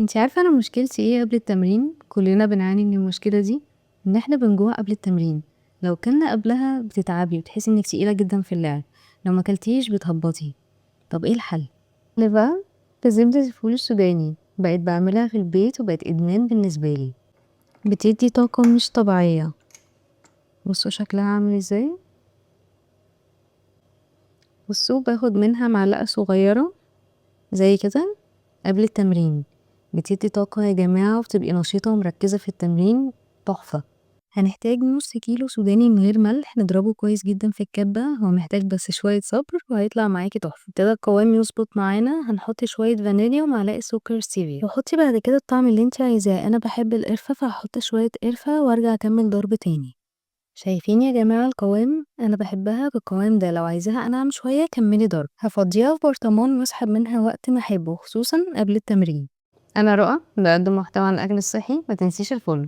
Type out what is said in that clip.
انتي عارفة انا مشكلتي ايه قبل التمرين؟ كلنا بنعاني من المشكلة دي، ان احنا بنجوع قبل التمرين. لو كلنا قبلها بتتعبي وتحسي انك تقيلة جدا في اللعب، لو ما كلتيش بتهبطي. طب ايه الحل؟ اللي بقى في زبدة الفول السوداني، بقيت بعملها في البيت وبقت ادمان بالنسبة لي. بتدي طاقة مش طبيعية. بصوا شكلها عامل ازاي. بصوا باخد منها معلقة صغيرة زي كده قبل التمرين. بتدي طاقة يا جماعة وبتبقي نشيطة ومركزة في التمرين. تحفة. هنحتاج نص كيلو سوداني من غير ملح، نضربه كويس جدا في الكبة. هو محتاج بس شوية صبر وهيطلع معاكي تحفة. ابتدى القوام يظبط معانا، هنحط شوية فانيليا ومعلقة سكر ستيفيا، وحطي بعد كده الطعم اللي انت عايزاه. انا بحب القرفة فهحط شوية قرفة وارجع اكمل ضرب تاني. شايفين يا جماعة القوام؟ انا بحبها بالقوام ده. لو عايزاها انعم شوية كملي ضرب. هفضيها في برطمان واسحب منها وقت ما احبه، خصوصا قبل التمرين. انا رؤى، بقدم محتوى عن الاكل الصحي. ما تنسيش الفولو.